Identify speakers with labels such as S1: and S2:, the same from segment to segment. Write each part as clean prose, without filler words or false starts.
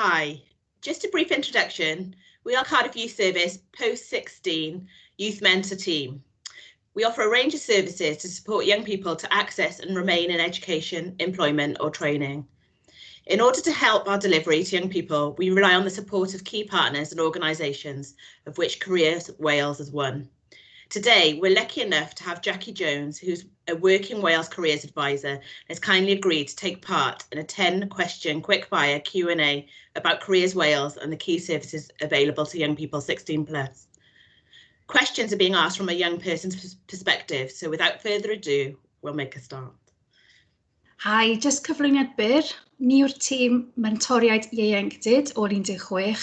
S1: Hi, just a brief introduction. We are Cardiff Youth Service post-16 Youth Mentor Team. We offer a range of services to support young people to access and remain in education, employment or training. In order to help our delivery to young people, we rely on the support of key partners and organisations, of which Careers Wales is one. Today, we're lucky enough to have Jackie Jones, who's a working Wales careers advisor, has kindly agreed to take part in a 10-question quickfire Q&A about Careers Wales and the key services available to young people 16 plus. Questions are being asked from a young person's perspective, so without further ado, we'll make a start.
S2: Hi, jyst cyflwyniad byr. Ni yw'r tîm mentoriaid ieuenctid o 16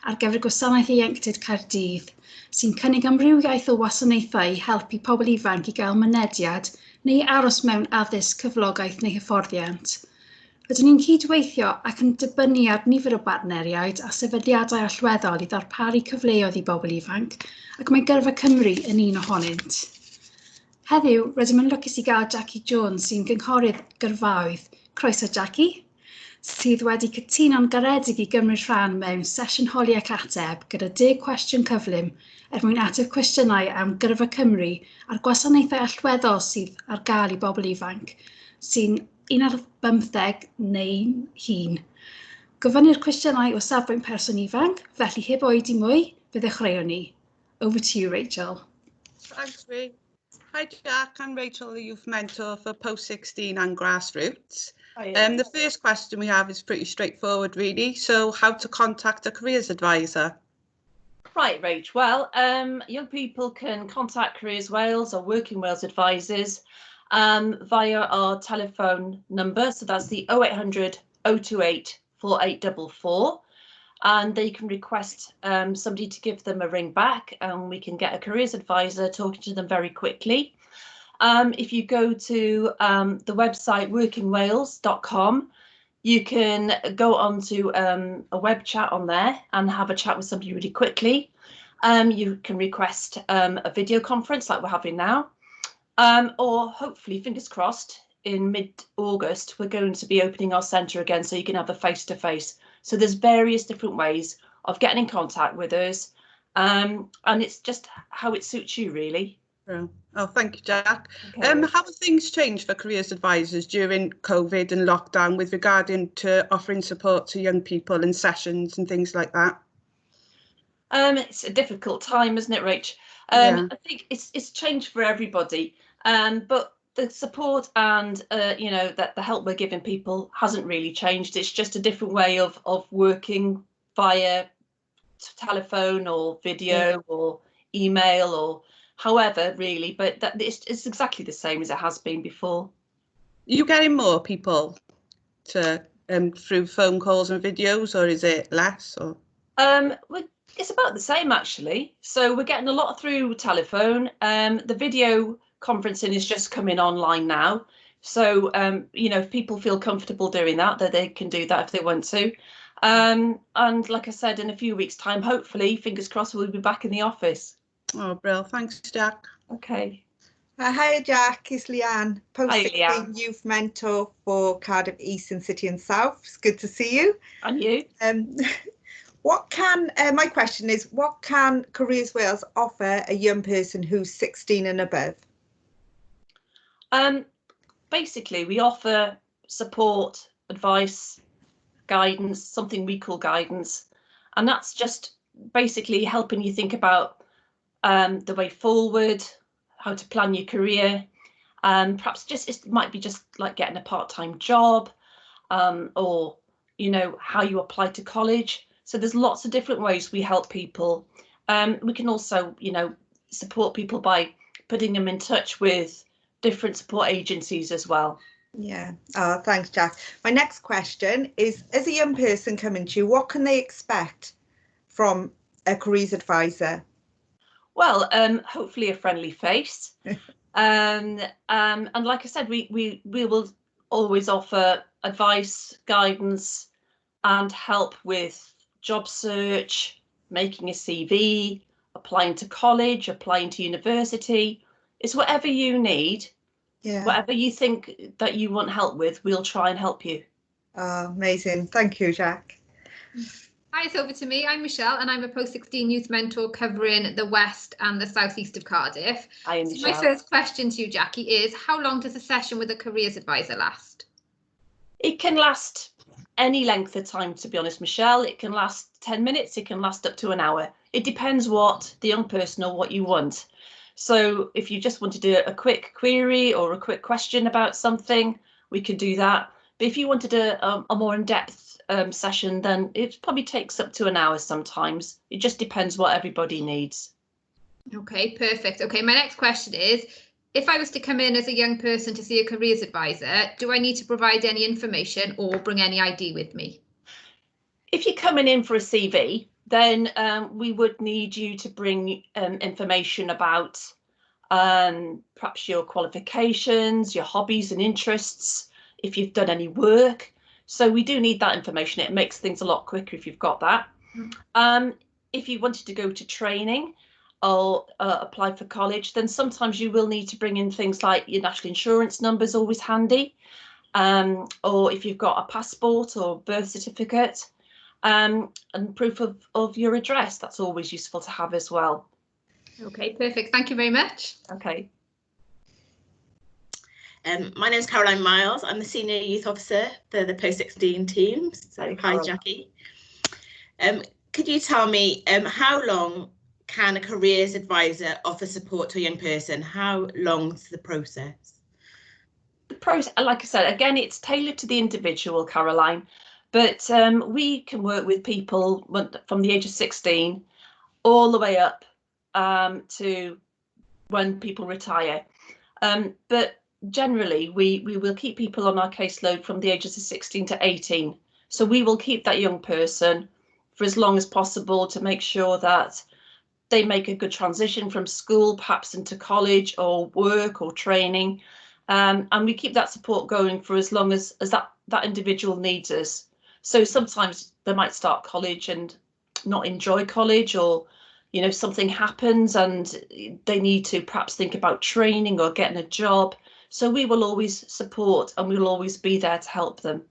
S2: ar gyfer Gwasanaeth Ieuenctid Caerdydd, sy'n cynnig amrywiaeth o wasanaethau i helpu pobl ifanc i gael mynediad neu aros mewn addysg, cefnogaeth neu hyfforddiant. Rydyn ni'n cydweithio ac yn dibynnu ar nifer o bartneriaid a sefydliadau allweddol i ddarparu cyfleoedd i bobl ifanc, ac mae Gyrfa Cymru yn un ohonynt. Heddiw, rydym yn lwcus i gael Jackie Jones sy'n gynghorydd gyrfaoedd. Croeso Jackie, sydd wedi cytuno'n garedig i gymryd rhan mewn sesiwn holi ac ateb gyda 10 cwestiwn cyflym mwyn ateb cwestiynau am Gyrfa Cymru a'r gwasanaethau allweddol sydd ar gael i bobl ifanc, sy'n 15 neu hŷn. Gofynnir cwestiynau o safbwynt person ifanc, felly heb oedi mwy, fe ddechreuwn ni. Over to you, Rachel.
S3: Thanks, Ree. Hi Jack, I'm Rachel, the Youth Mentor for Post-16 and Grassroots. The first question we have is pretty straightforward really, so how to contact a careers advisor?
S4: Right, Rach, well, young people can contact Careers Wales or Working Wales advisors via our telephone number, so that's the 0800 028 4844. And they can request somebody to give them a ring back and we can get a careers advisor talking to them very quickly. If you go to the website workingwales.com, you can go on to a web chat on there and have a chat with somebody really quickly. You can request a video conference like we're having now, or hopefully, fingers crossed, in mid-August, we're going to be opening our centre again so you can have a face-to-face. So there's various different ways of getting in contact with us, and it's just how it suits you, really.
S3: Oh, thank you, Jack.
S4: Okay.
S3: How have things changed for careers advisors during COVID and lockdown with regarding to offering support to young people in sessions and things like that?
S4: It's a difficult time, isn't it, Rach?
S3: Yeah.
S4: I think it's changed for everybody, but the support and that the help we're giving people hasn't really changed. It's just a different way of working via telephone or video or email or however, really, but it's exactly the same as it has been before.
S3: Are you getting more people to through phone calls and videos, or is it less? Or
S4: it's about the same actually. So we're getting a lot through telephone. The video conferencing is just coming online now, so if people feel comfortable doing that they can do that if they want to, and like I said, in a few weeks time, hopefully, fingers crossed, we'll be back in the office.
S3: Oh, brilliant. Thanks, Jack.
S4: Okay.
S5: Hi Jack, it's Leanne,
S4: Post-16
S5: Youth Mentor for Cardiff East and City and South. It's good to see you.
S4: And you.
S5: My question is, what can Careers Wales offer a young person who's 16 and above?
S4: Basically, we offer support, advice, guidance, something we call guidance, and that's just basically helping you think about the way forward, how to plan your career, perhaps it might be just like getting a part-time job, or how you apply to college. So there's lots of different ways we help people. We can also support people by putting them in touch with different support agencies as well.
S5: Yeah. Oh, thanks, Jack. My next question is, as a young person coming to you, what can they expect from a careers advisor?
S4: Well, hopefully a friendly face. And like I said, we will always offer advice, guidance and help with job search, making a CV, applying to college, applying to university. It's whatever you need. Yeah. Whatever you think that you want help with, we'll try and help you.
S5: Oh, amazing. Thank you, Jack.
S6: Hi, it's over to me. I'm Michelle and I'm a post-16 youth mentor covering the west and the southeast of Cardiff.
S4: Hi,
S6: So
S4: Michelle.
S6: my first question to you, Jackie, is how long does a session with a careers advisor last?
S4: It can last any length of time, to be honest, Michelle. It can last 10 minutes, it can last up to an hour. It depends what the young person or what you want. So if you just want to do a quick query or a quick question about something, we can do that. But if you wanted a more in-depth session, then it probably takes up to an hour sometimes. It just depends what everybody needs.
S6: Okay, perfect. Okay, my next question is, if I was to come in as a young person to see a careers advisor, do I need to provide any information or bring any ID with me?
S4: If you're coming in for a CV, then we would need you to bring information about perhaps your qualifications, your hobbies and interests, if you've done any work. So we do need that information. It makes things a lot quicker if you've got that. If you wanted to go to training or apply for college, then sometimes you will need to bring in things like your national insurance number is always handy, or if you've got a passport or birth certificate, and proof of your address, that's always useful to have as well.
S6: Okay, perfect. Thank you very much.
S4: Okay.
S1: My name is Caroline Miles. I'm the Senior Youth Officer for the Post-16 team. So, hi, Jackie. Could you tell me how long can a careers advisor offer support to a young person? How long's the process?
S4: The process, like I said, again, it's tailored to the individual, Caroline, but we can work with people from the age of 16 all the way up to when people retire. But generally, we will keep people on our caseload from the ages of 16 to 18. So we will keep that young person for as long as possible to make sure that they make a good transition from school, perhaps into college or work or training. And we keep that support going for as long as that individual needs us. So sometimes they might start college and not enjoy college, or something happens and they need to perhaps think about training or getting a job. So we will always support and we will always be there to help them.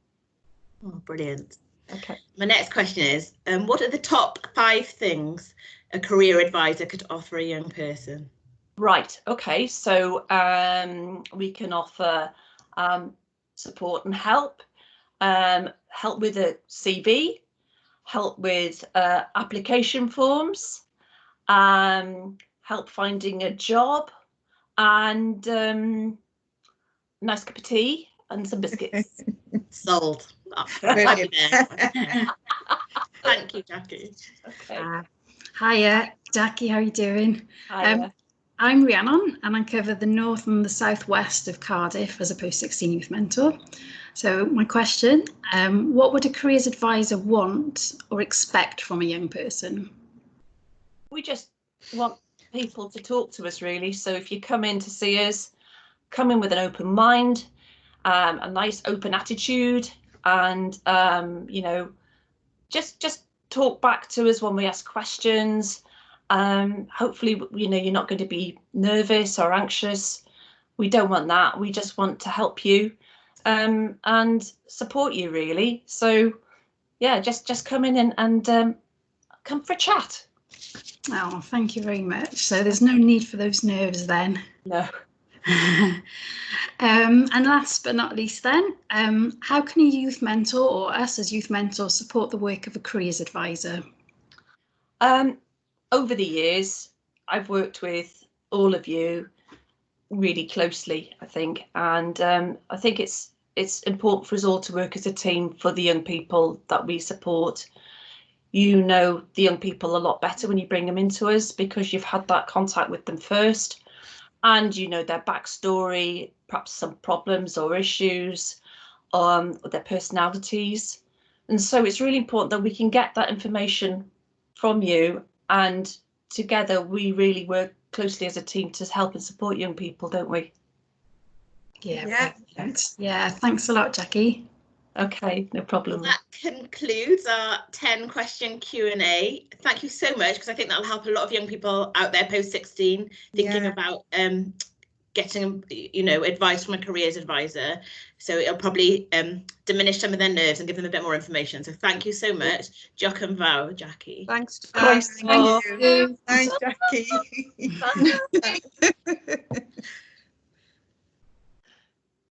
S1: Oh, brilliant.
S4: Okay.
S1: My next question is, what are the top 5 things a career advisor could offer a young person?
S4: Right. Okay. So we can offer support and help, help with a CV, help with application forms, help finding a job, and nice cup of tea and some biscuits.
S1: Sold. Oh, I'll be there. Thank you, Jackie.
S4: Okay.
S2: Hiya, Jackie, how are you doing?
S4: Hiya.
S2: I'm Rhiannon and I cover the north and the southwest of Cardiff as a post-16 youth mentor. So my question, what would a careers advisor want or expect from a young person?
S4: We just want people to talk to us, really. So if you come in to see us, come in with an open mind, a nice open attitude, and just talk back to us when we ask questions. Hopefully, you're not going to be nervous or anxious. We don't want that. We just want to help you and support you, really. So yeah, just come in and come for a chat.
S2: Oh, thank you very much. So there's no need for those nerves then.
S4: No.
S2: And last but not least then, how can a youth mentor or us as youth mentors support the work of a careers advisor?
S4: Over the years, I've worked with all of you really closely, I think, and I think it's important for us all to work as a team for the young people that we support. You know the young people a lot better when you bring them into us because you've had that contact with them first, and you know their backstory, perhaps some problems or issues, their personalities, and so it's really important that we can get that information from you, and together we really work closely as a team to help and support young people, don't we?
S2: Yeah. Yeah, thanks a lot, Jackie.
S4: Okay, no problem.
S1: Well, that concludes our 10 question Q&A. Thank you so much, because I think that'll help a lot of young people out there post-16 thinking about getting advice from a careers advisor. So it'll probably diminish some of their nerves and give them a bit more information. So thank you so much. Diolch yn fawr, Jackie.
S3: Thanks, Jack.
S5: Thank you. Thanks, Jackie.